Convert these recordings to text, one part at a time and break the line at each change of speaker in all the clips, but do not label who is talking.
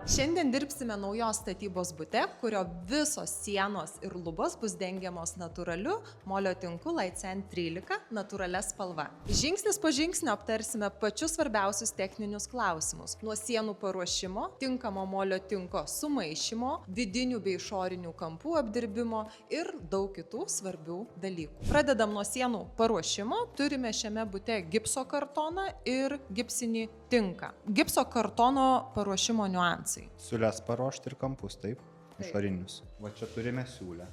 Šiandien dirbsime naujos statybos bute, kurio visos sienos ir lubos bus dengiamos natūraliu molio tinku Laicen 13 natūralia spalva. Žingsnis po žingsnio aptarsime pačius svarbiausius techninius klausimus. Nuo sienų paruošimo, tinkamo molio tinko sumaišymo, vidinių bei išorinių kampų apdirbimo ir daug kitų svarbių dalykų. Pradedam nuo sienų paruošimo. Turime šiame bute gipso kartoną ir gipsinį tinką. Gipso kartono paruošimo niuansai.
Siūlės paruošti ir kampus, taip? Išorinius. Va čia turime siūlę.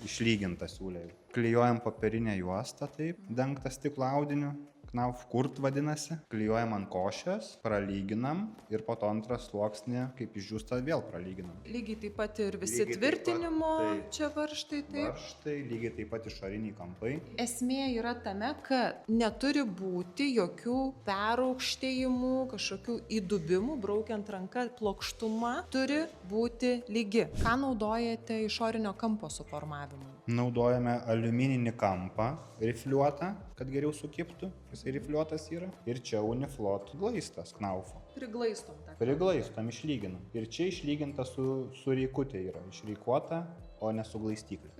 Išlygintą siūlę. Klijuojam popierinę juostą, taip, dengtą stiklo audiniu. Knauf kurt vadinasi. Klijuojam ant košės, pralyginam ir po to antrą sluoksnį, kaip išdžiūsta, vėl pralyginam.
Lygiai taip pat ir visi tvirtinimo čia varžtai, taip.
Varžtai, lygiai taip pat išoriniai kampai.
Esmė yra tame, kad neturi būti jokių peraukštėjimų, kažkokių įdubimų, braukiant ranką, plokštuma turi būti lygi. Ką naudojate išorinio kampo suformavimui?
Naudojame aliumininį kampą rifliuotą, kad geriau sukiptų. Jisai rifliuotas yra. Ir čia uniflot glaistas knaufo.
Priglaistom tą.
Priglaistom, išlyginam. Ir čia išlyginta su reikutė yra. Išreikuota, o ne su glaistykliu.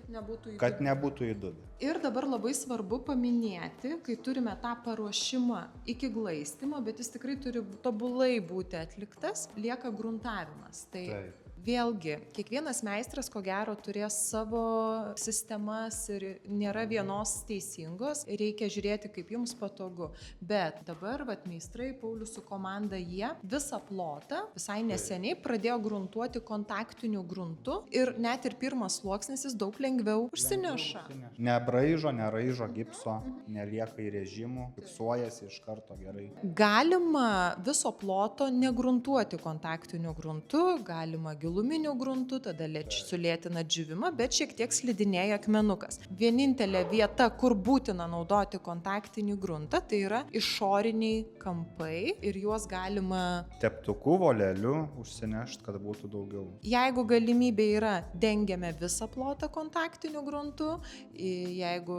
Kad nebūtų įdubę.
Ir dabar labai svarbu paminėti, kai turime tą paruošimą iki glaistimo, bet jis tikrai turi tobulai būti atliktas, lieka gruntavimas. Tai vėlgi, kiekvienas meistras, ko gero, turės savo sistemas ir nėra vienos teisingos. Reikia žiūrėti, kaip jums patogu. Bet dabar, meistrai, Paulius su komanda, jie visą plotą visai neseniai pradėjo gruntuoti kontaktiniu gruntu ir net ir pirmas sluoksnis jis daug lengviau užsineša.
Nebraižo, neraižo gipso, nelieka į režimų, fiksuojasi iš karto gerai.
Galima viso ploto negruntuoti kontaktiniu gruntu, galima giluminiu gruntu, tada sulėtina džiūvimą, bet šiek tiek slidinėja akmenukas. Vienintelė vieta, kur būtina naudoti kontaktinį gruntą, tai yra išoriniai kampai ir juos galima
teptuku, voleliu užsinešti, kad būtų daugiau.
Jeigu galimybė yra, dengiame visą plotą kontaktiniu gruntu, jeigu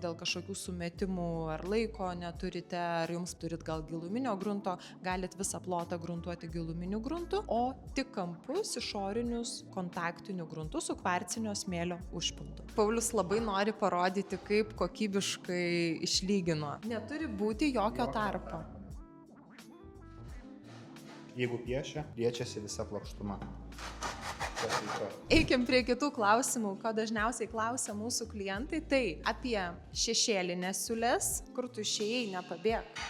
dėl kažkokių sumetimų ar laiko neturite, ar jums turit gal giluminio grunto, galit visą plotą gruntuoti giluminiu gruntu, o tik kampus išorinius kontaktiniu gruntu su kvarcinio smėlio užpildu. Paulius labai nori parodyti, kaip kokybiškai išlygino. Neturi būti jokio tarpo.
Jeigu piešia, liečiasi visa plokštuma.
Eikim prie kitų klausimų, ko dažniausiai klausia mūsų klientai. Tai apie šešėlinės siūles, kur tu išėjai, nepabėg.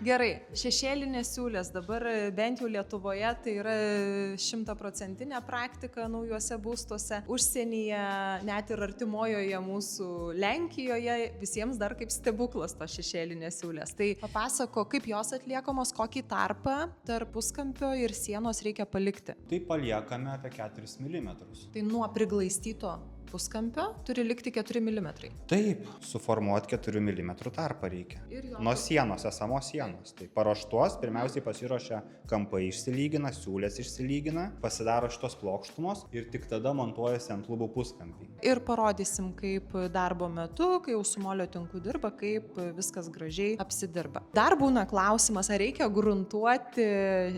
Gerai, šešėlinės siūlės dabar bent jau Lietuvoje tai yra 100% praktika naujuose būstuose. Užsienyje, net ir artimojoje mūsų Lenkijoje, visiems dar kaip stebuklas tos šešėlinės siūlės. Tai papasako, kaip jos atliekamos, kokį tarpą tarp puskampio ir sienos reikia palikti.
Tai paliekame apie 4 mm.
Tai nuo priglaistyto puskampio turi likti 4 mm.
Taip, suformuoti 4 mm tarpą reikia. Nuo sienos, esamos sienos. Tai paruoštos, pirmiausiai pasiruošia kampai išsilygina, siūlės išsilygina, pasidaro šitos plokštumos ir tik tada montuojasi ant lubų puskampiai.
Ir parodysim, kaip darbo metu, kai jau su molio tinku dirba, kaip viskas gražiai apsidirba. Dar būna klausimas, ar reikia gruntuoti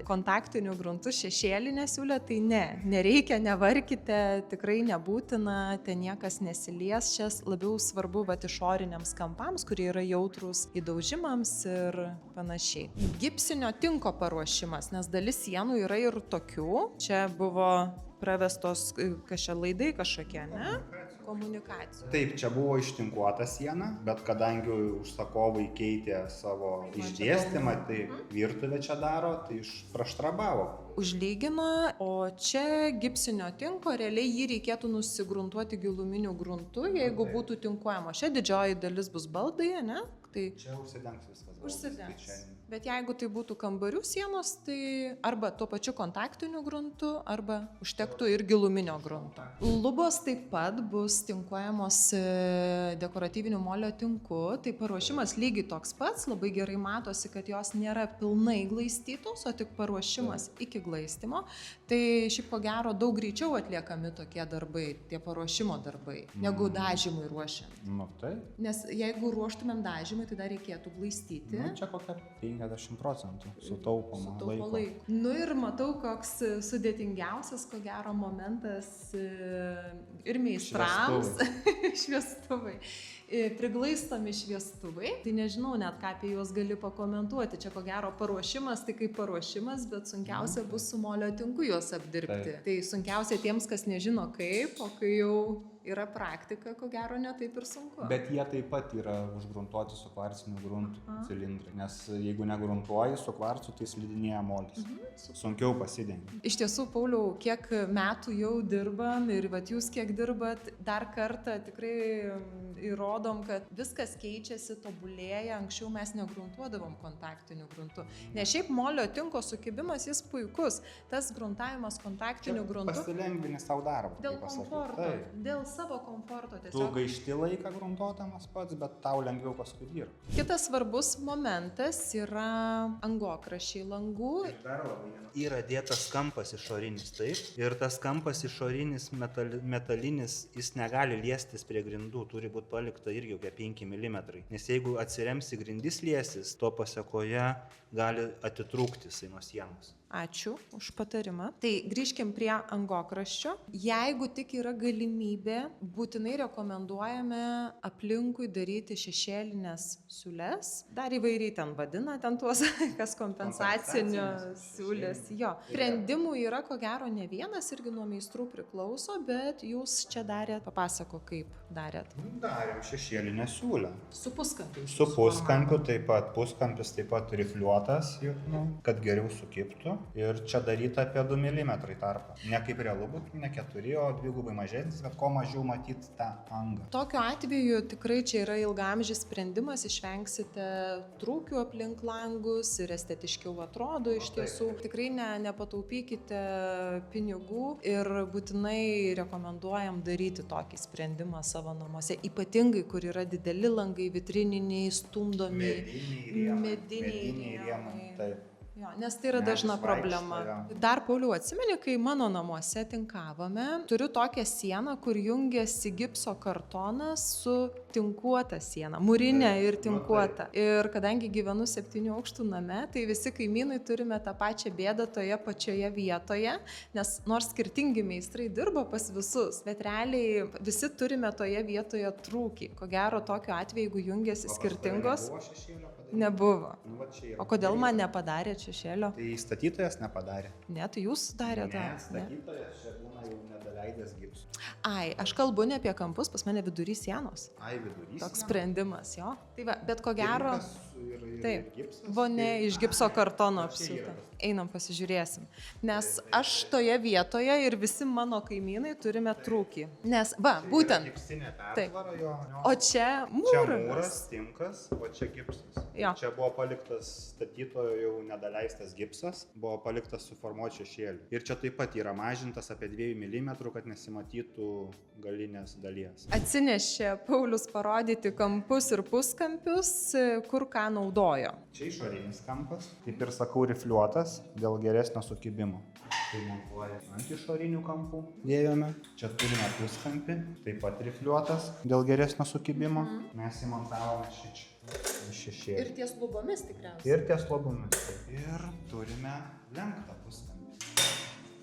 kontaktiniu gruntu šešėlinę siūlę, tai ne, nereikia, nevarkite, tikrai nebūtina. Ten niekas nesilies, čia labiau svarbu išoriniams kampams, kurie yra jautrūs įdaužimams ir panašiai. Gipsinio tinko paruošimas, nes dalis sienų yra ir tokių. Čia buvo pravestos laidai kažkokie, ne? Komunikacijų.
Taip, čia buvo ištinkuota siena, bet kadangi užsakovai keitė savo išdėstymą, tai virtuvė čia daro, tai praštrabavo.
Užlygino, o čia gipsinio tinko, realiai jį reikėtų nusigruntuoti giluminiu gruntu, jeigu būtų tinkuojama. Čia didžioji dalis bus baldai, ne? Tai
čia užsidengs viskas.
Užsidengs. Bet jeigu tai būtų kambarių sienos, tai arba tuo pačiu kontaktiniu gruntu, arba užtektų ir giluminio grunto. Lubos taip pat bus tinkuojamos dekoratyviniu molio tinku, tai paruošimas lygiai toks pats, labai gerai matosi, kad jos nėra pilnai glaistytos, o tik paruošimas iki glaistimo. Tai šiaip ko gero daug greičiau atliekami tokie darbai, tie paruošimo darbai, negu dažymui ruošiant.
Nu, tai.
Nes jeigu ruoštumėm dažymui, tai dar reikėtų glaistyti.
Nu, čia kokia 50% sutaupoma laiko.
Nu ir matau, koks sudėtingiausias, ko gero, momentas ir meistrams. Šviestuvai. Priglaistomi šviestuvai. Tai nežinau net, ką apie juos gali pakomentuoti. Čia ko gero paruošimas, tai kaip paruošimas, bet sunkiausia bus su molio tinku juos apdirbti. Tai sunkiausia tiems, kas nežino kaip, o kai jau yra praktika, ko gero, ne taip ir sunku.
Bet jie taip pat yra užgruntuoti su kvarciniu gruntu cilindrai, nes jeigu negruntuoji su kvarcu, tai slidinėja molis. Sunkiau pasidengia.
Iš tiesų, Pauliau, kiek metų jau dirbam ir vat jūs kiek dirbat, dar kartą tikrai įrodom, kad viskas keičiasi, tobulėja. Anksčiau mes negruntuodavom kontaktiniu gruntu. Nes šiaip molio tinko sukibimas jis puikus. Tas gruntavimas kontaktiniu gruntu.
Pasilengvini savo darbą.
Dėl komforto. Dėl savo komforto tiesiog.
Tu gaišti laiką gruntuodamas pats, bet tau lengviau paskui dirbti.
Kitas svarbus momentas yra angokraščiai langų.
Yra dėtas kampas išorinis, taip. Ir tas kampas išorinis metalinis, jis negali liestis prie grindų, turi būti palikta irgi kokie 5 mm. Nes jeigu atsiremsi grindis liesis, to pasekoje gali atitrūkti jisai nuo sienos.
Ačiū už patarimą. Tai grįžkim prie angokraščio. Jeigu tik yra galimybė, būtinai rekomenduojame aplinkui daryti šešėlinės siūles. Dar įvairiai ten vadina, ten tuos, kas kompensacinius siūlės. Jo. Sprendimų yra ko gero ne vienas, irgi nuo meistrų priklauso, bet jūs čia darėt, papasako, kaip darėt.
Darėm šešėlinę siūlę.
Su puskampiu.
Su puskampiu taip pat. Puskampis taip pat rifliuotas, kad geriau sukibtų. Ir čia daryta apie 2 mm tarpą. Ne kaip realu būtų, ne 4, o dvigubai mažesnis, bet ko mažiau matyti tą angą.
Tokiu atveju tikrai čia yra ilgaamžis sprendimas, išvengsite trūkių aplink langus ir estetiškiau atrodo iš tiesų. Tikrai nepataupykite pinigų ir būtinai rekomenduojam daryti tokį sprendimą savo namuose. Ypatingai, kur yra dideli langai, vitrininiai, stumdomi, mediniai rėmai.
Taip.
Jo, nes tai yra dažna problema. Dar, Pauliau, atsimeni, kai mano namuose tinkavome, turiu tokią sieną, kur jungiasi gipso kartonas su tinkuota siena, mūrinė ir tinkuota. Ir kadangi gyvenu 7 aukštų name, tai visi kaimynai turime tą pačią bėdą toje pačioje vietoje, nes nors skirtingi meistrai dirba pas visus, bet realiai visi turime toje vietoje trūkį. Ko gero, tokiu atveju, jeigu jungiasi skirtingos... Nebuvo. O kodėl man nepadarė šešėlio?
Tai statytojas nepadarė.
Ne, tai jūs darėte.
Ne, statytojas čia būna jau nedaleidęs gipsų.
Ai, aš kalbu ne apie kampus, pas mane vidury sienos.
Ai, vidury.
Toks sprendimas, jo. Tai va, bet ko gero...
Taip,
vonė iš gipso kartono apsiūta. Einam pasižiūrėsim. Nes aš toje vietoje ir visi mano kaimynai turime trūkį. Nes, va, būtent. Taip. O čia mūras.
Čia mūras, tinkas, o čia gipsas.
Jo.
Čia buvo paliktas statytojo jau nedaleistas gipsas, buvo paliktas suformuoti šešėlį. Ir čia taip pat yra mažintas apie 2 mm, kad nesimatytų galinės dalies.
Atsinešė Paulius parodyti kampus ir puskampius, kur ką naudojo.
Čia išorinis kampas, kaip ir sakau, rifliuotas dėl geresnio sukibimo. Tai montuoja ant išorinių kampų dėjome. Čia turime puskampį, taip pat rifliuotas dėl geresnio sukibimo. Mes įmontavome šičia. Šešėlį.
Ir ties lubomis tikriausiai.
Ir ties lubomis. Ir turime lenktą puskampį.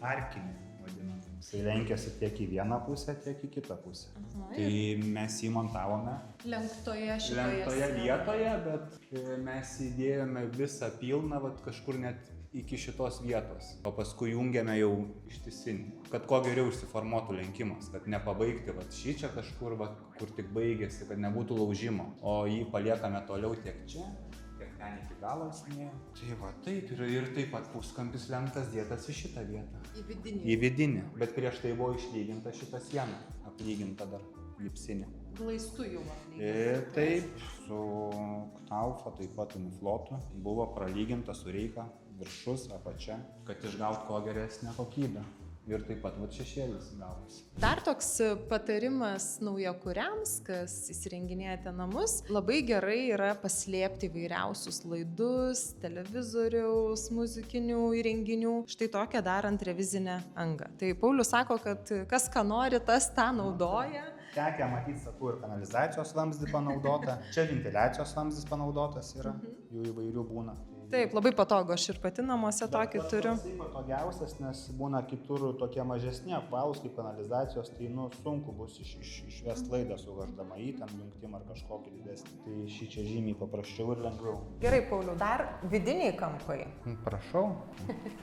Arkinį vadinam. Jisai lenkiasi tiek į vieną pusę, tiek į kitą pusę. Tai mes jį montavome
lenktoje šitoje
vietoje, bet mes įdėjome visą pilną, kažkur net iki šitos vietos. O paskui jungiame jau ištisinį, kad kuo geriau išsiformuotų lenkimas, kad nepabaigti šičia kažkur, kur tik baigėsi, kad nebūtų laužimo. O jį paliekame toliau tiek čia, tiek ten iki galo esmė. Tai va, taip ir taip pat puskampis lenktas dėtas į šitą vietą. Į vidinį. Bet prieš tai buvo išlyginta šitą sieną, aplyginta dar gipsinė.
Glaistu jau aplyginta.
Taip, su knaufa, taip pat uniflotu, buvo pralyginta su reika viršus, apačia, kad išgaut kuo geresnę kokybę. Ir taip pat šešėlis gavosi.
Dar toks patarimas naujakuriams, kas įsirenginėjate namus, labai gerai yra paslėpti įvairiausius laidus, televizoriaus, muzikinių įrenginių, štai tokią darant revizinę angą. Tai Paulius sako, kad kas ką nori, tas tą naudoja.
Tekę matyti, sakau, ir kanalizacijos vamzdį panaudota. Čia ventiliacijos vamzdis panaudotas yra, jų įvairių būna.
Taip, labai patogu, aš ir pati namuose tokį turiu.
Tai patogiausias, nes būna kitur tokie mažesni apvalūs kaip kanalizacijos, tai sunku bus išvest laidą suvarždama į ten jungtim ar kažkokį didesnį. Tai šį čia žymiai paprasčiau ir lengviau.
Gerai, Pauliau, dar vidiniai kampai.
Prašau.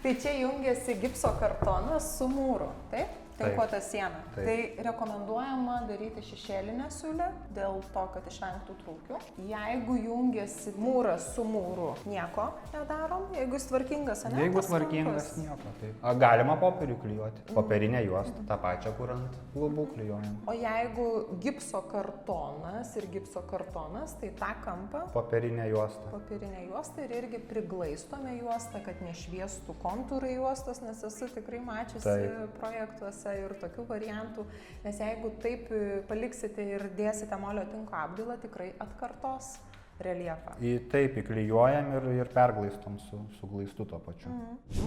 Tai čia jungiasi gipso kartonas su mūru, taip? Tinkuota siena.
Taip.
Tai rekomenduojama daryti šešėlinę siūlę dėl to, kad išvengtų trūkių. Jeigu jungiasi mūras su mūru, nieko nedarom. Jeigu jis tvarkingas, ne?
Jeigu tvarkingas, nieko. Taip. Galima popierių klijuoti. Popierinę juostą, tą pačią, kur ant lubų klijuojam.
O jeigu gipso kartonas ir gipso kartonas, tai tą kampą
Popierinę juostą.
Popierinę juostą ir irgi priglaistome juostą, kad nešviestų kontūrai juostos, nes esu tikrai mačiusi projektuose ir tokių variantų, nes jeigu taip paliksite ir dėsite molio tinko apdailą, tikrai atkartos reljefą.
Taip, įklijuojam ir perglaistom su glaistu tuo pačiu.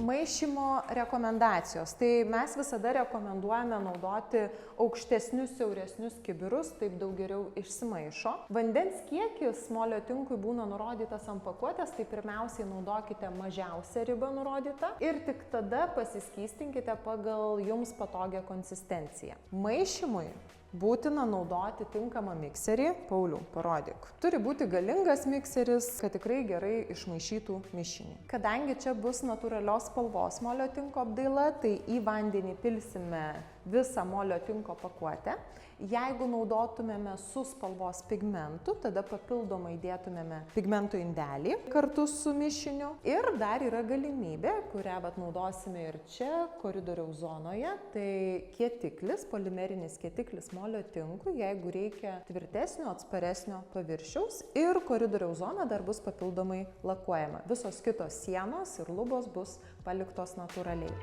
Maišymo rekomendacijos. Tai mes visada rekomenduojame naudoti aukštesnius, siauresnius kibirus, taip daug geriau išsimaišo. Vandens kiekis molio tinkui būna nurodytas ant pakuotės, tai pirmiausiai naudokite mažiausią ribą nurodytą ir tik tada pasiskystinkite pagal jums patogią konsistenciją. Maišymui būtina naudoti tinkamą mikserį. Pauliau, parodyk. Turi būti galingas mikseris, kad tikrai gerai išmaišytų mišinį. Kadangi čia bus natūralios spalvos molio tinko apdaila, tai į vandenį pilsime visą molio tinko pakuotę. Jeigu naudotumėme su spalvos pigmentu, tada papildomai dėtumėme pigmento indelį kartu su mišiniu. Ir dar yra galimybė, kurią naudosime ir čia, koridoriaus zonoje, tai kietiklis, polimerinis kietiklis molio tinkui, jeigu reikia tvirtesnio, atsparesnio paviršiaus. Ir koridoriaus zona dar bus papildomai lakuojama. Visos kitos sienos ir lubos bus paliktos natūraliai.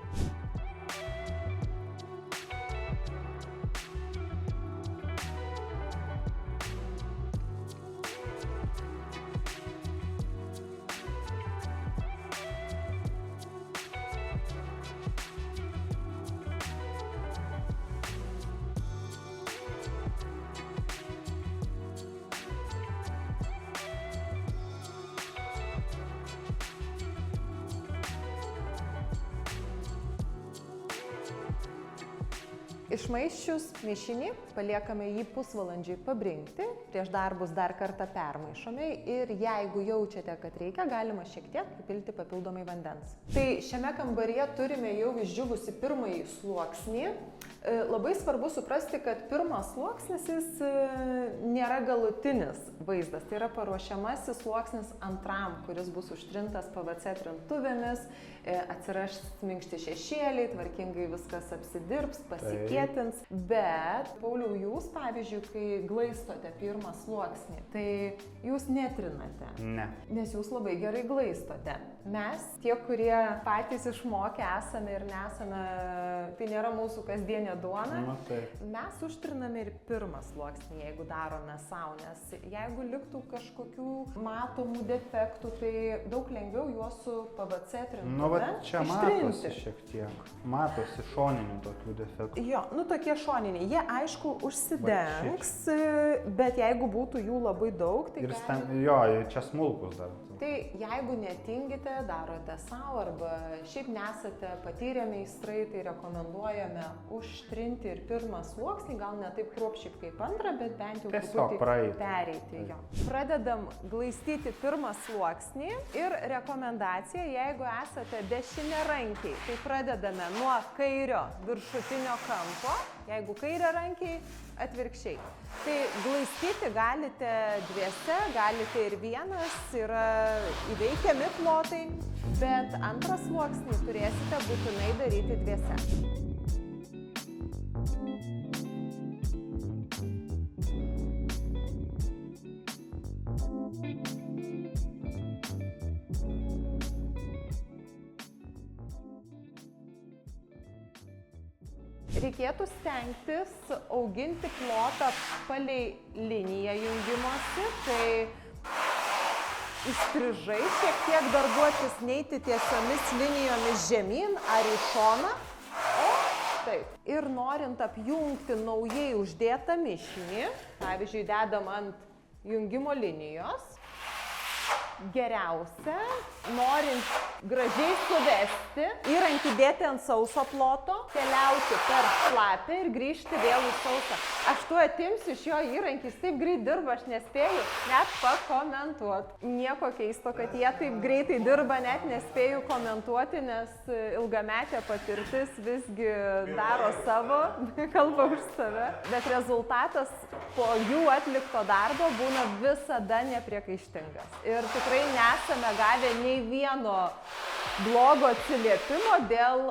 Išmaišius mišinį, paliekame jį pusvalandžiui pabrinkti, prieš darbus dar kartą permaišome ir jeigu jaučiate, kad reikia, galima šiek tiek pripilti papildomai vandens. Tai šiame kambaryje turime jau išdžiūvusi pirmąjį sluoksnį. Labai svarbu suprasti, kad pirmas sluoksnis jis nėra galutinis vaizdas, tai yra paruošiamasis sluoksnis antram, kuris bus užtrintas PVC trintuvėmis, atsiras minkšti šešėliai, tvarkingai viskas apsidirbs, pasikietins. Bet, Pauliau, jūs, pavyzdžiui, kai glaistote pirmą sluoksnį, tai jūs netrinate.
Ne.
Nes jūs labai gerai glaistote. Mes, tie, kurie patys išmokę esame ir nesame, tai nėra mūsų kasdienė duona, mes užtriname ir pirmą sluoksnį, jeigu darome savo, nes jeigu liktų kažkokių matomų defektų, tai daug lengviau juos su PVC trintuve
čia matosi šiek tiek, matosi šoninių tokių defektų.
Jo, tokie šoniniai, jie aišku užsidengs, bet jeigu būtų jų labai daug, tai
jo, čia smulkus dar.
Tai jeigu netingite, darote savo arba šiaip nesate patyrę meistrai, tai rekomenduojame užtrinti ir pirmą sluoksnį, gal ne taip kruopščiai kaip antrą, bet bent jau truputį pereiti jo. Pradedam glaistyti pirmą sluoksnį ir rekomendacija, jeigu esate dešiniarankiai, tai pradedame nuo kairio viršutinio kampo, jeigu kairiarankiai atvirkščiai. Tai glaistyti galite dviese, galite ir vienas, yra įveikiami plotai, bet antrą sluoksnį turėsite būtinai daryti dviese. Reikėtų stengtis auginti plotą palei liniją jungimosi, tai įstrižai šiek tiek darbuotis, neiti tiesiomis linijomis žemyn ar į šoną, o Taip. Ir norint apjungti naujai uždėtą mišinį, pavyzdžiui, dedam ant jungimo linijos, geriausia, norint gražiai suvesti, įrankį dėti ant sauso ploto, keliauti per šlapę ir grįžti vėl į sausą. Aš tuo atimsiu iš jo įrankį, jis taip greit dirba, aš nespėju net pakomentuoti. Nieko keisto, kad jie taip greitai dirba, net nespėju komentuoti, nes ilgametė patirtis visgi daro savo, kalba už save. Bet rezultatas po jų atlikto darbo būna visada nepriekaištingas. Ir tikrai nesame gavę nei vieno blogo atsiliepimo dėl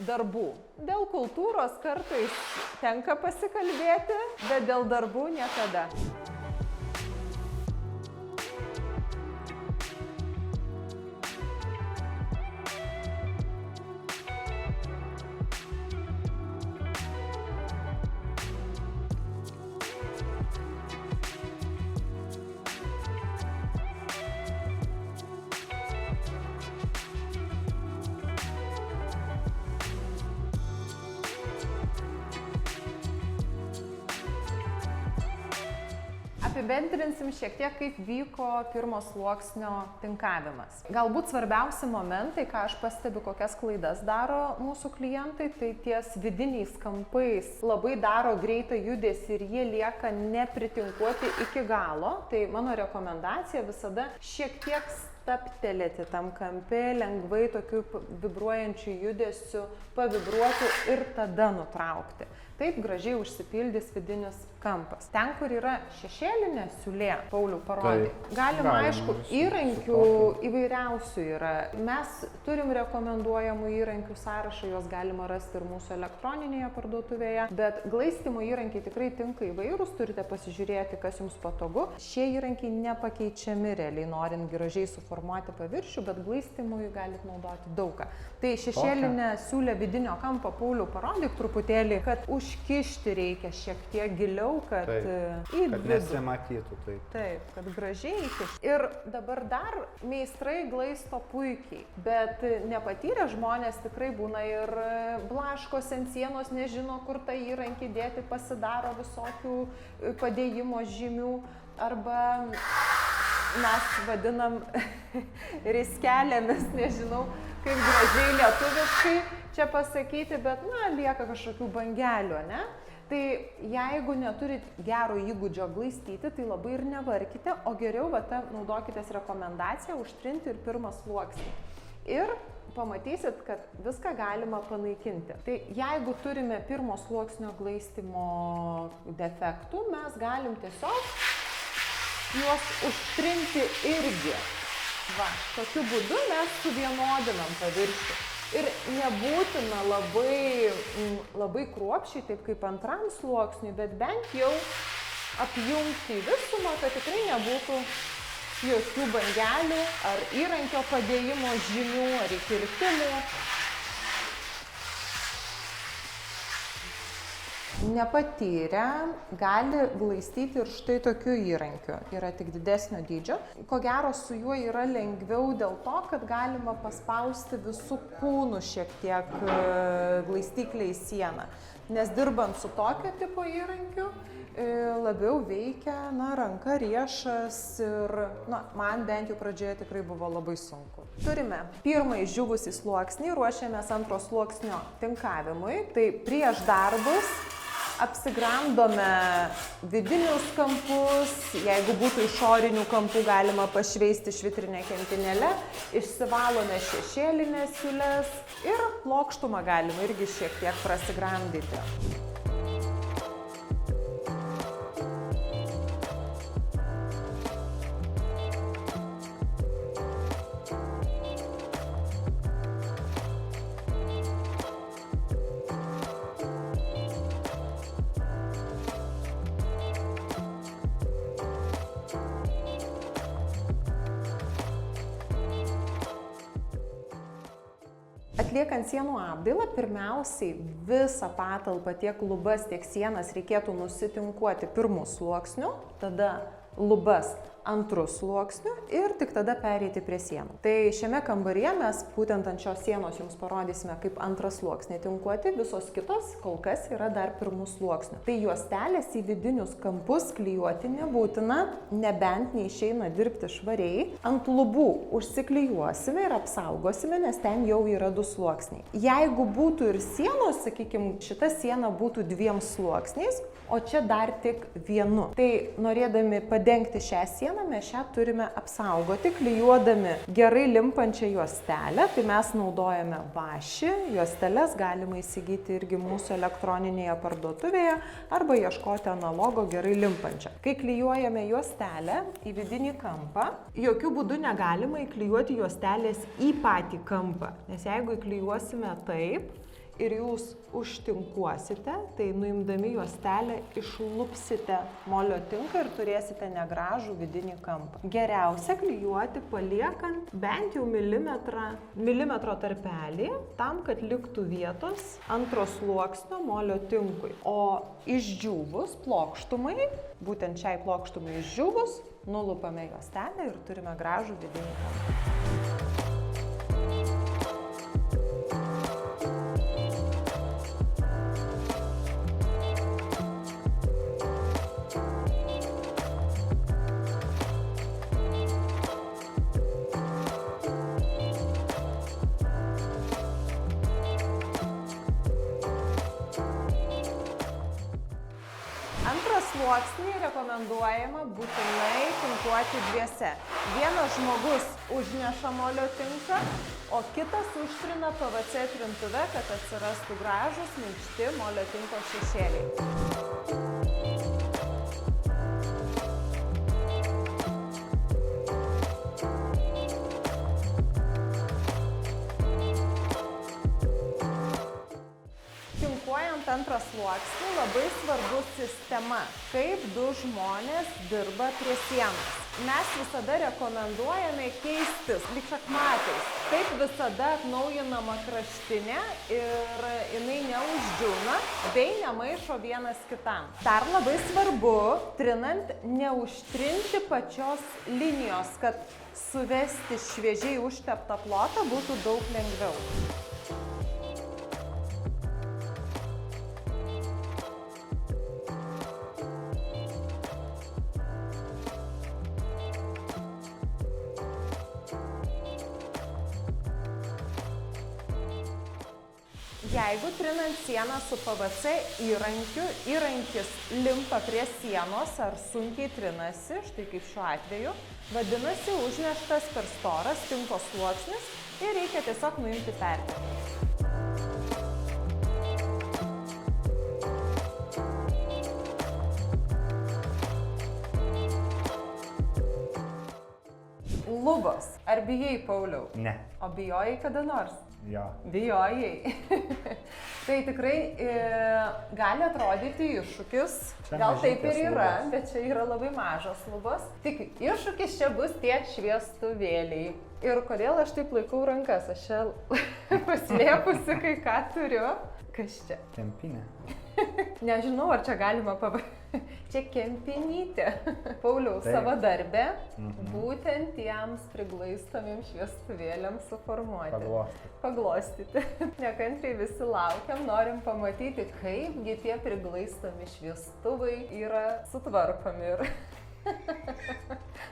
darbų. Dėl kultūros kartais tenka pasikalbėti, bet dėl darbų niekada. Apibendrinsim šiek tiek, kaip vyko pirmo sluoksnio tinkavimas. Galbūt svarbiausi momentai, ką aš pastebiu, kokias klaidas daro mūsų klientai, tai ties vidiniais kampais labai daro greitą judesį ir jie lieka nepritinkuoti iki galo. Tai mano rekomendacija visada šiek tiek stabtelėti tam kampe, lengvai tokiu vibruojančiu judesiu pavibruoti ir tada nutraukti. Taip gražiai užsipildys vidinis kampas. Ten, kur yra šešėlinė siūlė, Pauliau parodė. Galima, aišku, įrankių įvairiausių yra. Mes turim rekomenduojamų įrankių sąrašą, juos galima rasti ir mūsų elektroninėje parduotuvėje, bet glaistymo įrankiai tikrai tinka įvairūs, turite pasižiūrėti, kas jums patogu. Šie įrankiai nepakeičiami realiai, norint gražiai suformuoti paviršių, bet glaistymui galite naudoti daugą. Tai šešėlinė siūlė vidinio kampo, Pauliau, parodyk truputėlį, kad užkišti reikia šiek tiek giliau, kad į vidų.
Kad nesimatytų taip.
Taip, kad gražiai įkišti. Ir dabar dar meistrai glaisto puikiai, bet nepatyrę žmonės tikrai būna ir blaškos ant sienos, nežino, kur tą įrankį dėti, pasidaro visokių padėjimo žymių, arba mes vadinam riskelėmis, nežinau, kaip gražiai lietuviškai čia pasakyti, bet, lieka kažkokių bangelių, ne? Tai jeigu neturit gero įgūdžio glaistyti, tai labai ir nevarkite, o geriau naudokitės rekomendaciją užtrinti ir pirmą sluoksnį. Ir pamatysit, kad viską galima panaikinti. Tai jeigu turime pirmo sluoksnio glaistymo defektų, mes galim tiesiog juos užtrinti irgi. Va, tokiu būdu mes suvienodinam paviršių. Ir nebūtina labai kruopščiai, taip kaip antram sluoksniui, bet bent jau apjungti į visumą, kad tikrai nebūtų jokių bangelių ar įrankio padėjimo žymių ar įkirtimų. Nepatyrę gali glaistyti ir štai tokiu įrankiu. Yra tik didesnio dydžio. Ko gero su juo yra lengviau dėl to, kad galima paspausti visų kūnų šiek tiek glaistyklę į sieną. Nes dirbant su tokio tipo įrankiu labiau veikia ranka, riešas ir man bent jau pradžioje tikrai buvo labai sunku. Turime pirmąjį džiūvusį sluoksnį, ruošiamės antro sluoksnio tinkavimui. Tai prieš darbus apsigramdome vidinius kampus, jeigu būtų išorinių kampų, galima pašveisti švitrinę kempinėlę, išsivalome šešėlinės siūles ir plokštumą galima irgi šiek tiek prasigramdyti. Atliekant sienų apdailą, pirmiausiai visą patalpą, tiek lubas, tiek sienas reikėtų nusitinkuoti pirmu sluoksniu, tada lubas antru sluoksniu ir tik tada pereiti prie sienų. Tai šiame kambaryje mes būtent ant šios sienos jums parodysime, kaip antrą sluoksnį tinkuoti, visos kitos kol kas yra dar pirmų sluoksnių. Tai juostelės į vidinius kampus klijuoti nebūtina, nebent neišeina dirbti švariai. Ant lubų užsiklijuosime ir apsaugosime, nes ten jau yra 2 sluoksniai. Jeigu būtų ir sienos, sakykime, šita siena būtų 2 sluoksniais, o čia dar tik 1. Tai norėdami padengti šią sieną, mes šią turime apsaugoti, klijuodami gerai limpančią juostelę. Tai mes naudojame vašį, juosteles galima įsigyti irgi mūsų elektroninėje parduotuvėje arba ieškoti analogo gerai limpančią. Kai klijuojame juostelę į vidinį kampą, jokių būdų negalima įklijuoti juostelės į patį kampą, nes jeigu įklijuosime taip, ir jūs užtinkuosite, tai nuimdami juostelę išlupsite molio tinką ir turėsite negražų vidinį kampą. Geriausia klijuoti paliekant bent jau milimetro tarpelį, tam, kad liktų vietos antro sluoksnio molio tinkui. O išdžiūvus plokštumai, būtent šiai plokštumai išdžiūvus, nulupame juostelę ir turime gražų vidinį kampą. Antrą sluoksnį rekomenduojama būtinai tinkuoti 2. Vienas žmogus užneša molio tinką, o kitas užtrina PVC trintuve, kad atsirastų gražūs, minkšti molio tinko šešėliai. Tinkuojant antrą sluoksnį labai svarbu sistema, kaip 2 žmonės dirba prie sienos. Mes visada rekomenduojame keistis lyg šachmatais. Taip visada atnaujinama kraštinė ir jinai neuždžiūna bei nemaišo vienas kitam. Dar labai svarbu, trinant, neužtrinti pačios linijos, kad suvesti šviežiai užteptą plotą būtų daug lengviau. Jeigu trinant sieną su PVC įrankiu, įrankis limpa prie sienos ar sunkiai trinasi, štai kaip šiuo atveju, vadinasi užneštas per storas tinko sluoksnis ir reikia tiesiog nuimti perteklių. Lubos. Ar bijai, Pauliau?
Ne.
O bijojai kada nors?
Jo.
Bijojai. Tai tikrai gali atrodyti iššūkis. Gal taip ir yra, bet čia yra labai mažos lubos. Tik iššūkis čia bus tie šviestuvėliai. Ir kodėl aš taip laikau rankas? Aš čia paslėpusi kai ką turiu. Kas čia?
Kempinė.
Nežinau, ar čia galima Čia kempinytė. Pauliaus savadarbė, būtent jiems priglaistomiems šviestuvėliams suformuoti. Paglostyti. Nekantriai visi laukiam, norim pamatyti, kaipgi tie priglaistomi šviestuvai yra sutvarkomi.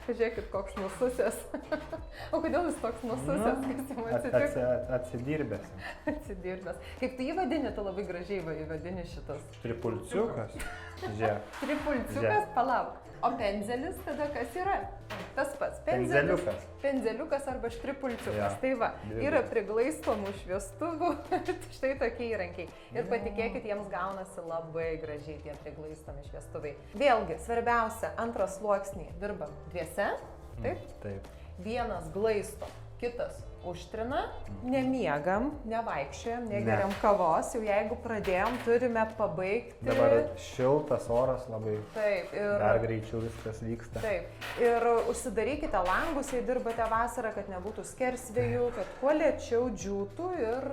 Pažiūrėkit, koks nususęs. O kodėl jis toks nususęs? Kas jam atsitiko?
Atsidirbęs.
Atsidirbęs. Kaip tu jį vadini, tu labai gražiai vadini šitas.
Tripulciukas. Žiūrėk.
Tripulciukas, palauk. O penzelis tada kas yra? Tas pats.
Penzeliukas.
Penzeliukas arba štripulciukas.
Ja.
Tai va, yra priglaistomų šviestuvų, štai tokie įrankiai. Ir patikėkit, jiems gaunasi labai gražiai tie priglaistomi šviestuvai. Vėlgi, svarbiausia, antras sluoksnį dirbam 2, taip?
Taip.
Vienas glaisto, kitas užtrina, nemiegam, nevaikščiojam, negeriam kavos, jau jeigu pradėjom, turime pabaigti.
Dabar šiltas oras labai.
Taip, ir
dar greičiau viskas vyksta.
Taip, ir užsidarykite langus, jei dirbate vasarą, kad nebūtų skersvėjų, kad kuo lėčiau džiūtų ir,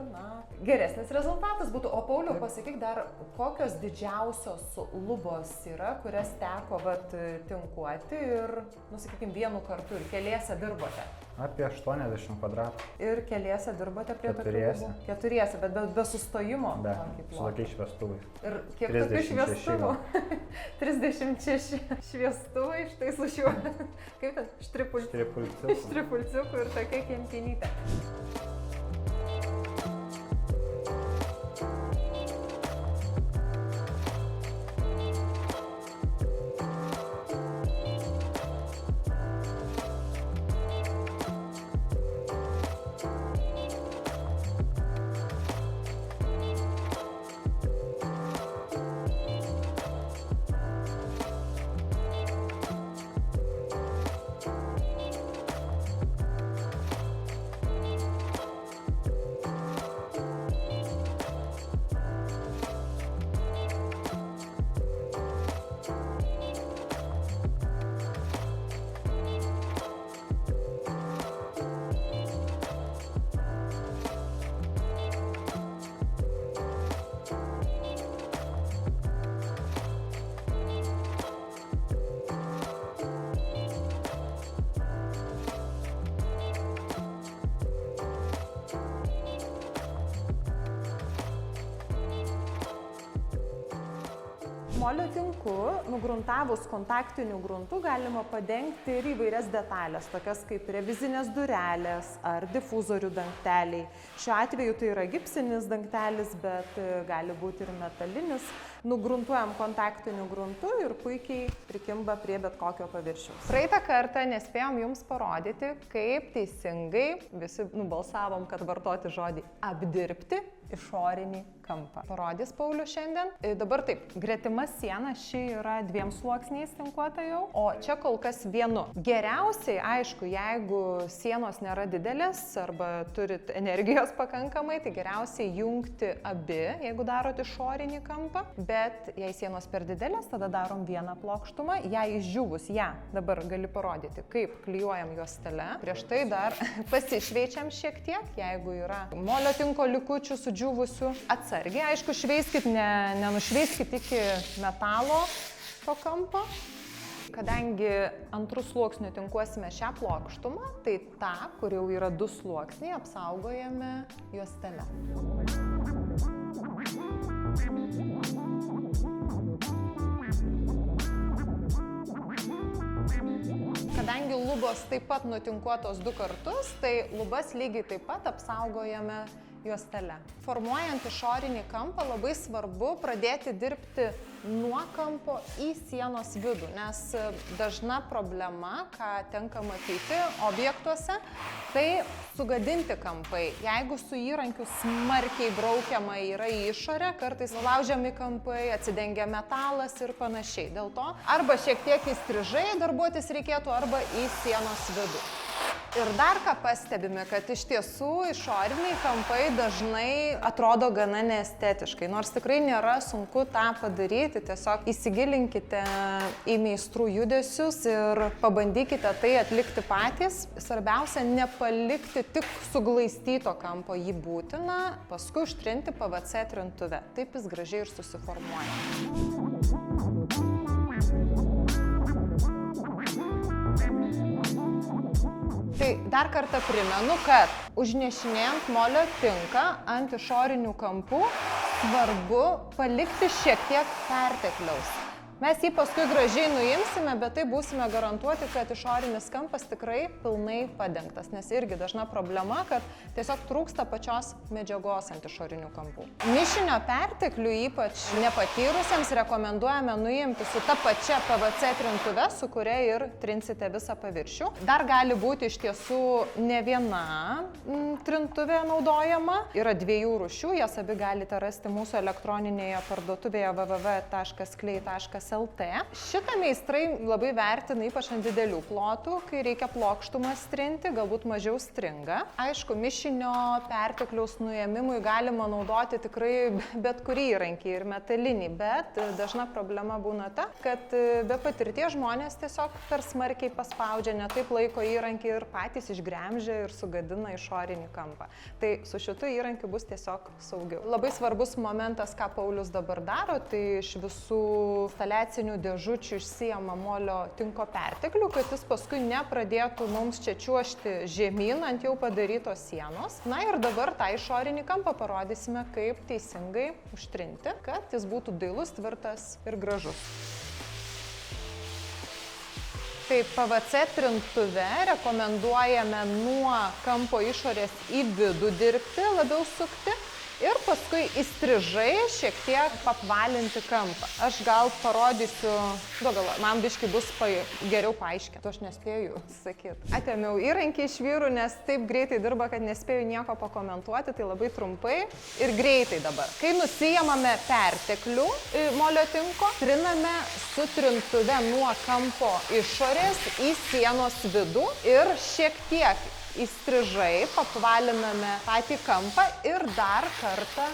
geresnis rezultatas būtų. O Pauliau, pasakyk dar, kokios didžiausios lubos yra, kurias teko tinkuoti ir, sakykime, vienu kartu ir keliese dirbote?
Apie 80 kvadratų.
Ir keliese dirbote prie tokių lubų? Keturiese, bet be sustojimo?
Be, su tokiais šviestuvais.
Ir kiek tokių šviestuvų? 36 šviestuvai, štai su šiuo, kaip ten, štripulciuku ir tokia kempinytė. Molio tinku, nugruntavus kontaktiniu gruntu, galima padengti ir įvairias detalės, tokias kaip revizinės durelės ar difuzorių dangteliai. Šiuo atveju tai yra gipsinis dangtelis, bet gali būti ir metalinis. Nugruntuojam kontaktiniu gruntu ir puikiai prikimba prie bet kokio paviršiaus. Praeitą kartą nespėjom jums parodyti, kaip teisingai, visi nubalsavom, kad vartoti žodį apdirbti išorinį kampą. Parodys Paulius šiandien. Dabar taip, gretima siena, ši yra 2 sluoksniais tinkuota jau, o čia kol kas vienu. Geriausiai, aišku, jeigu sienos nėra didelės arba turit energijos pakankamai, tai geriausiai jungti abi, jeigu darot išorinį kampą, bet jei sienos per didelės, tada darom vieną plokštumą, jei išdžiūvus ją, dabar gali parodyti, kaip klijuojam juostele. Prieš tai dar pasišveičiam šiek tiek, jeigu yra molio tinko likučių sudžiūvusių. Atsargiai, aišku, šveiskit, nenušveiskit iki metalo to kampo. Kadangi antrų sluoksnių tinkuosime šią plokštumą, tai tą, kur jau yra 2 sluoksniai, apsaugojame juostele. Kadangi lubos taip pat nutinkuotos 2 kartus, tai lubas lygiai taip pat apsaugojame juostele. Formuojant išorinį kampą labai svarbu pradėti dirbti nuo kampo į sienos vidų, nes dažna problema, ką tenka matyti objektuose, tai sugadinti kampai. Jeigu su įrankiu smarkiai braukiama yra į išorę, kartais nulaužiami kampai, atsidengia metalas ir panašiai. Dėl to arba šiek tiek įstrižai darbuotis reikėtų, arba į sienos vidų. Ir dar ką pastebime, kad iš tiesų išoriniai kampai dažnai atrodo gana neestetiškai, nors tikrai nėra sunku tą padaryti, tiesiog įsigilinkite į meistrų judesius ir pabandykite tai atlikti patys. Svarbiausia, nepalikti tik suglaistyto kampo, jį būtina, paskui užtrinti PVC trintuve, taip jis gražiai ir susiformuoja. Tai dar kartą primenu, kad užnešinėjant molio tinką ant išorinių kampų svarbu palikti šiek tiek pertekliaus. Mes jį paskui gražiai nuimsime, bet tai būsime garantuoti, kad išorinis kampas tikrai pilnai padengtas, nes irgi dažna problema, kad tiesiog trūksta pačios medžiagos ant išorinių kampų. Mišinio perteklių, ypač nepatyrusiems, rekomenduojame nuimti su ta pačia PVC trintuve, su kuria ir trinsite visą paviršių. Dar gali būti iš tiesų ne viena trintuvė naudojama, yra 2 rūšių, jas abi galite rasti mūsų elektroninėje parduotuvėje www.klei.lt. LT. Šitą meistrai labai vertina ypač ant didelių plotų, kai reikia plokštumą trinti, galbūt mažiau stringa. Aišku, mišinio pertekliaus nuėmimui galima naudoti tikrai bet kurį įrankį ir metalinį, bet dažna problema būna ta, kad be patirties žmonės tiesiog per smarkiai paspaudžia, netaip laiko įrankį ir patys išgremžia ir sugadina išorinį kampą. Tai su šitu įrankiu bus tiesiog saugiau. Labai svarbus momentas, ką Paulius dabar daro, tai iš visų instaliacinių dėžučių išsijama molio tinko perteklių, kad jis paskui nepradėtų mums čia čiuožti žemyn ant jau padarytos sienos. Na ir dabar tą išorinį kampą parodysime, kaip teisingai užtrinti, kad jis būtų dailus, tvirtas ir gražus. Tai PVC trintuve rekomenduojame nuo kampo išorės į vidų dirbti, labiau sukti. Ir paskui įstrižai šiek tiek apvalinti kampą. Aš gal parodysiu, man biškai bus geriau paaiškinti, aš nespėju sakyti. Atėmiau įrankį iš vyrų, nes taip greitai dirba, kad nespėju nieko pakomentuoti, tai labai trumpai ir greitai dabar. Kai nusijamame perteklių molio tinko, triname su trintuve nuo kampo išorės į sienos vidų ir šiek tiek įstrižai apvaliname patį kampą ir dar kartą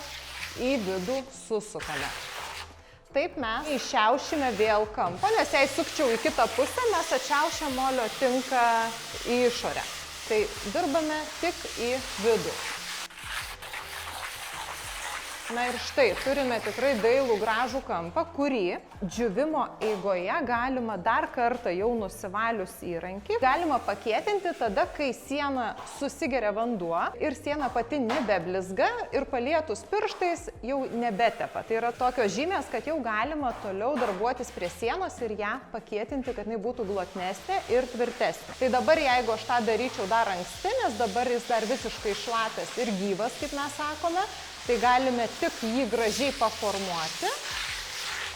į vidų susukame. Taip mes iššiaušime vėl kampą, nes jei sukčiau į kitą pusę, mes atšiaušiam molio tinką į išorę. Tai dirbame tik į vidų. Na ir štai, turime tikrai dailų gražų kampą, kurį džiūvimo eigoje galima dar kartą jau nusivalius įrankį. Galima pakietinti tada, kai siena susigeria vanduo ir siena pati nebeblizga ir palietus pirštais jau nebetepa. Tai yra tokios žymės, kad jau galima toliau darbuotis prie sienos ir ją pakietinti, kad jinai būtų glotnesnė ir tvirtesnė. Tai dabar, jeigu aš tą daryčiau dar anksti, nes dabar jis dar visiškai šlapias ir gyvas, kaip mes sakome, tai galime tik jį gražiai paformuoti,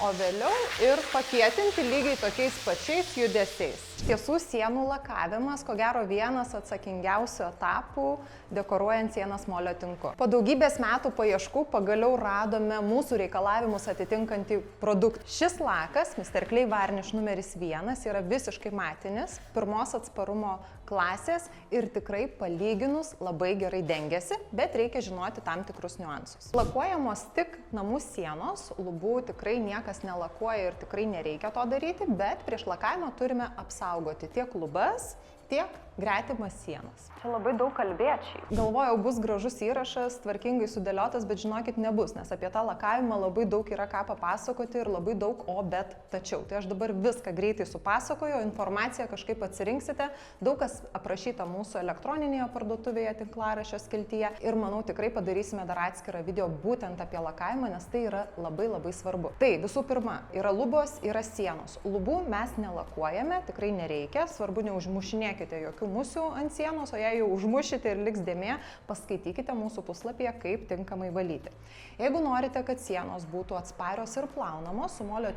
o vėliau ir pakietinti lygiai tokiais pačiais judesiais. Iš tiesų, sienų lakavimas, ko gero, vienas atsakingiausių etapų dekoruojant sienas molio tinku. Po daugybės metų paieškų pagaliau radome mūsų reikalavimus atitinkantį produktą. Šis lakas, Mr. Clay Varnish numeris 1, yra visiškai matinis, pirmos atsparumo klasės ir tikrai palyginus labai gerai dengiasi, bet reikia žinoti tam tikrus niuansus. Lakuojamos tik namų sienos, lubų tikrai niekas nelakuoja ir tikrai nereikia to daryti, bet prieš lakavimą turime apsaugoti tiek lubas, tiek gretimas sienas. Čia labai daug kalbėčiai. Galvojau, bus gražus įrašas, tvarkingai sudėliotas, bet žinokit, nebus, nes apie tą lakavimą labai daug yra ką papasakoti ir labai daug o, bet, tačiau. Tai aš dabar viską greitai supasakoju, informaciją kažkaip atsirinksite, daug kas aprašyta mūsų elektroninėje parduotuvėje tinklaraščio skiltyje ir manau tikrai padarysime dar atskirą video būtent apie lakavimą, nes tai yra labai labai svarbu. Tai visų pirma, yra lubos, yra sienos. Lubų mes nelakuojame, tikrai nereikia, svarbu neužmušinėkite jokių musių ant sienos, o jei jau užmušite ir liks dėmė, paskaitykite mūsų puslapyje, kaip tinkamai valyti. Jeigu norite, kad sienos būtų atsparios ir plaunamos, su molio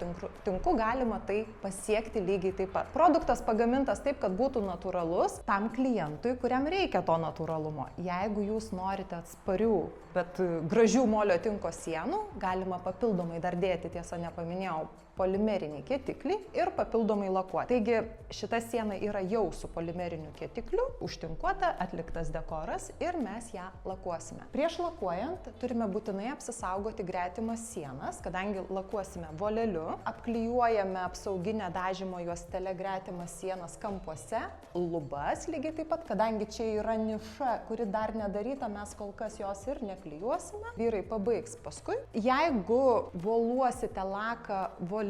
tinku galima tai pasiekti lygiai taip pat. Produktas pagamintas taip, kad būtų natūralus tam klientui, kuriam reikia to natūralumo. Jeigu jūs norite atsparių, bet gražių molio tinko sienų, galima papildomai dar dėti, tiesa nepaminėjau, polimerinį kietiklį ir papildomai lakuoti. Taigi šita siena yra jau su polimeriniu kietikliu, užtinkuota, atliktas dekoras ir mes ją lakuosime. Prieš lakuojant turime būtinai apsisaugoti gretimas sienas, kadangi lakuosime voleliu, apklijuojame apsauginę dažymo juostelę gretimas sienas kampuose, lubas lygiai taip pat, kadangi čia yra niša, kuri dar nedaryta, mes kol kas jos ir neklijuosime. Vyrai pabaigs paskui. Jeigu voluosite laką voleliu,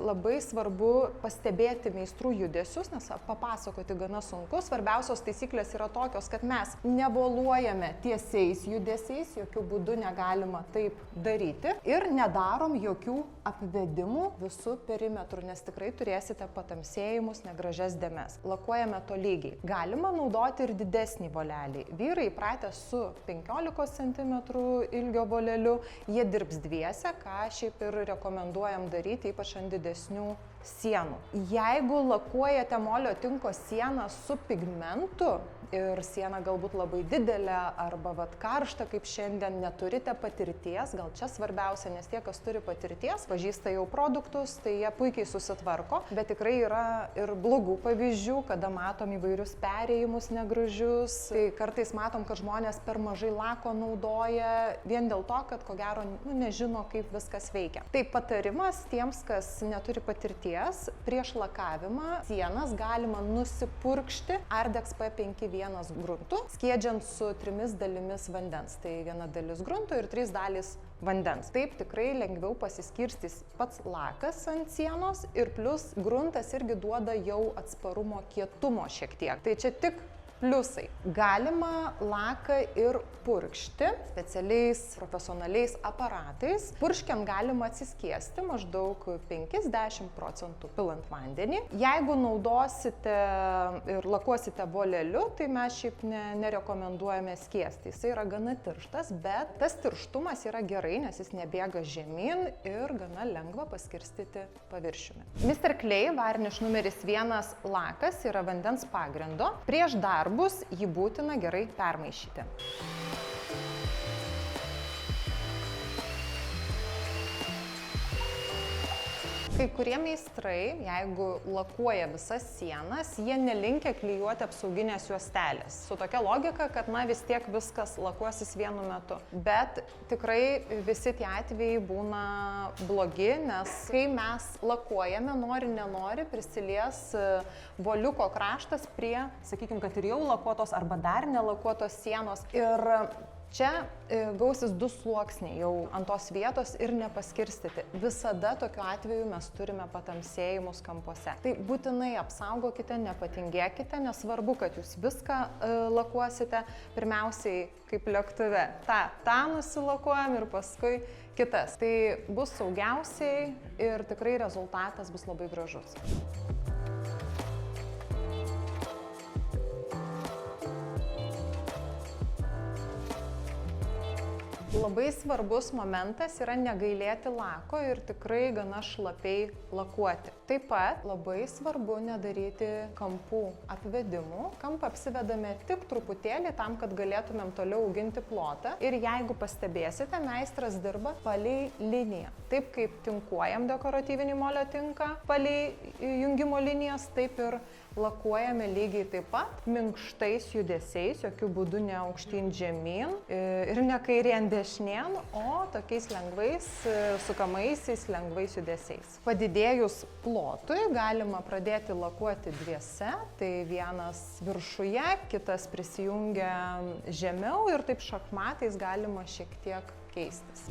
labai svarbu pastebėti meistrų judesius, nes papasakoti gana sunku. Svarbiausios taisyklės yra tokios, kad mes nevoluojame tiesiais judesiais, jokių būdų negalima taip daryti ir nedarom jokių apvedimų visų perimetrų, nes tikrai turėsite patamsėjimus, negražias dėmes. Lakuojame tolygiai. Galima naudoti ir didesnį volelį. Vyrai įpratę su 15 cm ilgio voleliu, jie dirbs dviese, ką šiaip ir rekomenduojam daryti, ypač ant didesnių sienų. Jeigu lakuojate molio tinko sieną su pigmentu
ir siena galbūt labai didelė arba vat karšta kaip šiandien, neturite patirties, gal čia svarbiausia, nes tie, kas turi patirties, pažįsta jau produktus, tai jie puikiai susitvarko, bet tikrai yra ir blogų pavyzdžių, kada matom įvairius perėjimus negražius, tai kartais matom, kad žmonės per mažai lako naudoja vien dėl to, kad ko gero nežino, kaip viskas veikia. Tai patarimas tiems, kas neturi patirties, prieš lakavimą sienas galima nusipurkšti Ardex P51 gruntu, skiedžiant su 3 dalimis vandens. Tai 1 dalis grunto ir 3 dalys vandens. Taip tikrai lengviau pasiskirstys pats lakas ant sienos ir plus gruntas irgi duoda jau atsparumo kietumo šiek tiek. Tai čia tik pliusai. Galima laką ir purkšti specialiais profesionaliais aparatais. Purškiant galima atsiskiesti maždaug 5-10% pilant vandenį. Jeigu naudosite ir lakuosite voleliu, tai mes šiaip nerekomenduojame skiesti. Jis yra gana tirštas, bet tas tirštumas yra gerai, nes jis nebėga žemyn ir gana lengva paskirstyti paviršiumi. Mr. Clay varniš numeris 1 lakas yra vandens pagrindo. Prieš darbus jį būtina gerai permaišyti. Kai kurie meistrai, jeigu lakuoja visas sienas, jie nelinkia klijuoti apsauginės juostelės. Su tokia logika, kad vis tiek viskas lakuosis vienu metu. Bet tikrai visi tie atvejai būna blogi, nes kai mes lakuojame, nori nenori, prisilies voliuko kraštas prie, sakykime, kad ir jau lakuotos arba dar nelakuotos sienos. Ir čia gausis 2 sluoksniai jau ant tos vietos ir nepaskirstyti. Visada tokiu atveju mes turime patamsėjimus kampuose. Tai būtinai apsaugokite, nepatingėkite, nesvarbu, kad jūs viską lakuosite. Pirmiausiai kaip lėktuve. tą nusilakuojam ir paskui kitas. Tai bus saugiausiai ir tikrai rezultatas bus labai gražus. Labai svarbus momentas yra negailėti lako ir tikrai gana šlapiai lakuoti. Taip pat labai svarbu nedaryti kampų apvedimų. Kampą apsivedame tik truputėlį tam, kad galėtumėm toliau auginti plotą. Ir jeigu pastebėsite, meistras dirba palei liniją. Taip kaip tinkuojam dekoratyvinį molio tinką palei jungimo linijas, taip ir lakuojame lygiai taip pat, minkštais judesiais, jokių būdų ne aukštyn žemyn ir ne kairėn dešinėn, o tokiais lengvais, sukamaisiais, lengvais judesiais. Padidėjus plotui galima pradėti lakuoti dviese, tai vienas viršuje, kitas prisijungia žemiau ir taip šachmatais galima šiek tiek keistis.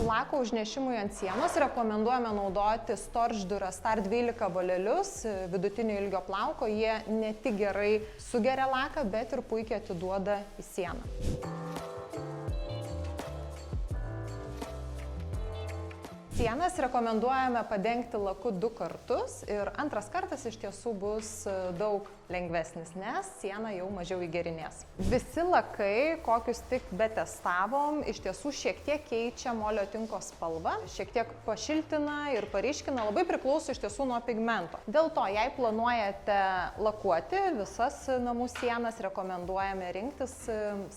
Lako užnešimui ant sienos rekomenduojame naudoti Storch Durastar 12 volelius vidutinio ilgio plauko. Jie ne tik gerai sugeria laką, bet ir puikiai atiduoda į sieną. Sienas rekomenduojame padengti laku 2 kartus ir antras kartas iš tiesų bus daug lengvesnis, nes siena jau mažiau įgerinės. Visi lakai, kokius tik betestavom, iš tiesų šiek tiek keičia molio tinko spalvą, šiek tiek pašiltina ir paryškina, labai priklauso iš tiesų nuo pigmento. Dėl to, jei planuojate lakuoti visas namų sienas, rekomenduojame rinktis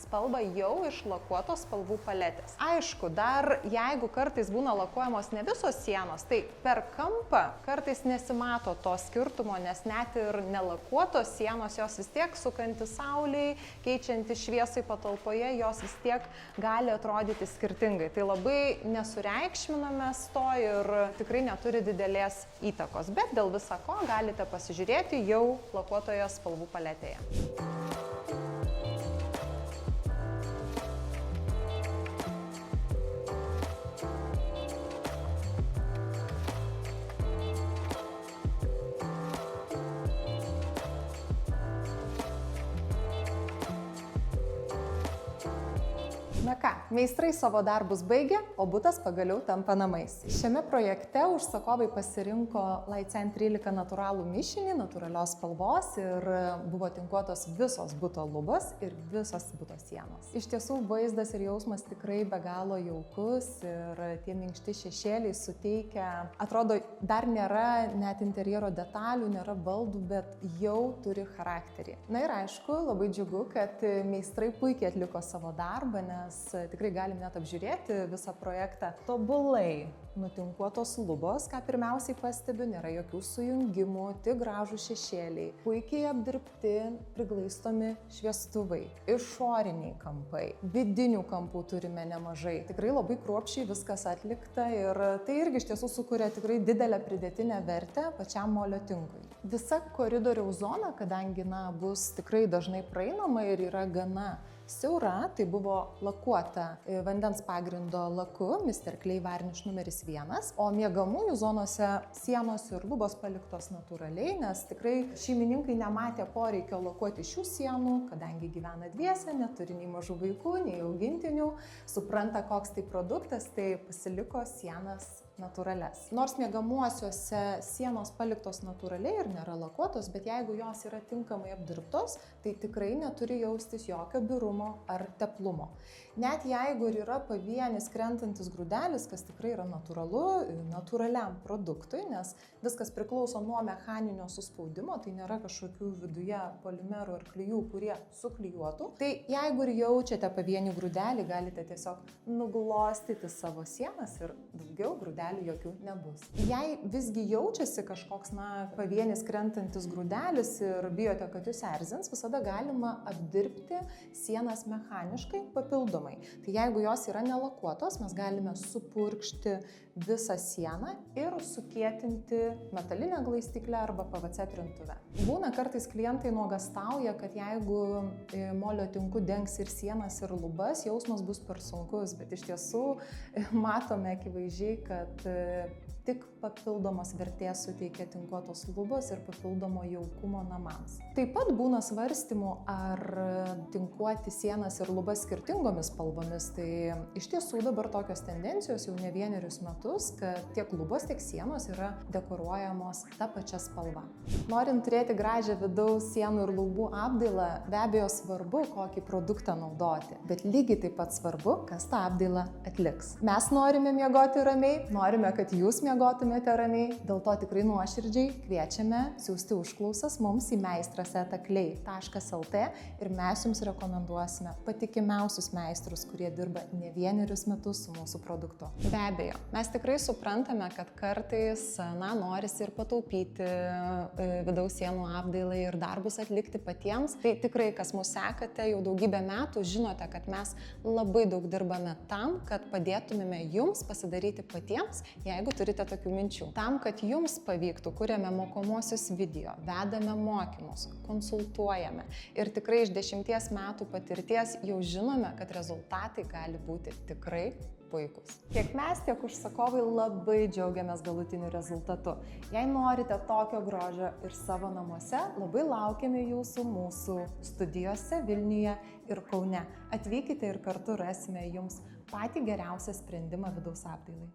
spalvą jau iš lakuotos spalvų paletės. Aišku, dar jeigu kartais būna lakuojamos ne visos sienos, tai per kampą kartais nesimato to skirtumo, nes net ir nelakuotos sienos, jos vis tiek sukantis saulei, keičiantis šviesai patalpoje, jos vis tiek gali atrodyti skirtingai. Tai labai nesureikšminame to ir tikrai neturi didelės įtakos, bet dėl visa ko galite pasižiūrėti jau lakuotoje spalvų paletėje. meistrai savo darbus baigė, o butas pagaliau tampa namais. Šiame projekte užsakovai pasirinko Laicen 13 natūralų mišinį, natūralios spalvos ir buvo tinkuotos visos buto lubos ir visos buto sienos. Iš tiesų vaizdas ir jausmas tikrai be galo jaukus ir tie minkšti šešėliai suteikia, atrodo, dar nėra net interjero detalių, nėra baldų, bet jau turi charakterį. Na ir aišku, labai džiugu, kad meistrai puikiai atliko savo darbą, nes tikrai galim net apžiūrėti visą projektą. Tobulai nutinkuotos lubos, ką pirmiausiai pastebiu, nėra jokių sujungimų, tik gražų šešėliai. Puikiai apdirbti, priglaistomi šviestuvai, išoriniai kampai, vidinių kampų turime nemažai. Tikrai labai kruopščiai viskas atlikta ir tai irgi iš tiesų sukuria tikrai didelę pridėtinę vertę pačiam molio tinkui. Visa koridoriaus zona, kadangi bus tikrai dažnai praeinama ir yra gana siaura, tai buvo lakuota vandens pagrindo laku Mr. Clay Varnish numeris 1, o miegamųjų zonose sienos ir lubos paliktos natūraliai, nes tikrai šeimininkai nematė poreikio lakuoti šių sienų, kadangi gyvena dviese, neturi nei mažų vaikų, nei augintinių, supranta, koks tai produktas, tai pasiliko sienas natūrales. Nors miegamuosiuose sienos paliktos natūraliai ir nėra lakuotos, bet jeigu jos yra tinkamai apdirbtos, tai tikrai neturi jaustis jokio birumo ar teplumo. Net jeigu ir yra pavienis krentantis grūdelis, kas tikrai yra natūralu, natūraliam produktui, nes viskas priklauso nuo mechaninio suspaudimo, tai nėra kažkokių viduje polimerų ar klijų, kurie suklijuotų. Tai jeigu ir jaučiate pavienį grūdelį, galite tiesiog nuglostyti savo sienas ir daugiau grūdelių jokių nebus. Jei visgi jaučiasi kažkoks pavienis krentantis grūdelis ir bijote, kad jūs erzins, visada galima apdirbti sienas mechaniškai papildomai. Tai jeigu jos yra nelakuotos, mes galime supurkšti visą sieną ir sukietinti metalinę glaistiklę arba PVC trintuvę. Būna kartais klientai nuogąstauja, kad jeigu molio tinku dengs ir sienas ir lubas, jausmas bus per sunkus, bet iš tiesų matome akivaizdžiai, kad tik papildomos vertės suteikia tinkuotos lubos ir papildomo jaukumo namams. Taip pat būna svarstymų, ar tinkuoti sienas ir lubas skirtingomis spalvomis. Tai iš tiesų dabar tokios tendencijos jau ne vienerius metus, kad tiek lubos, tiek sienos yra dekoruojamos tą pačią spalvą. Norint turėti gražią vidaus sienų ir lubų apdailą, be abejo svarbu, kokį produktą naudoti, bet lygiai taip pat svarbu, kas tą apdailą atliks. Mes norime miegoti ramiai, norime, kad jūs miegotumėte ramiai, dėl to tikrai nuoširdžiai kviečiame siųsti užklausas mums į meistrasetaklei.lt ir mes jums rekomenduosime patikimiausius meistrus, kurie dirba ne vienerius metus su mūsų produktu. Be abejo, mes tikrai suprantame, kad kartais, norisi ir pataupyti vidaus sienų apdailai ir darbus atlikti patiems. Tai tikrai, kas mūsų sekate jau daugybę metų, žinote, kad mes labai daug dirbame tam, kad padėtumėme jums pasidaryti patiems, jeigu turite tokių minčių. Tam, kad jums pavyktų, kuriame mokomuosius video, vedame mokymus, konsultuojame ir tikrai iš 10 metų patirties jau žinome, kad rezultatai gali būti tikrai puikus. Tiek mes, tiek užsakovai labai džiaugiamės galutiniu rezultatu. Jei norite tokio grožio ir savo namuose, labai laukiame jūsų mūsų studijose Vilniuje ir Kaune. Atvykite ir kartu rasime jums patį geriausią sprendimą vidaus apdailai.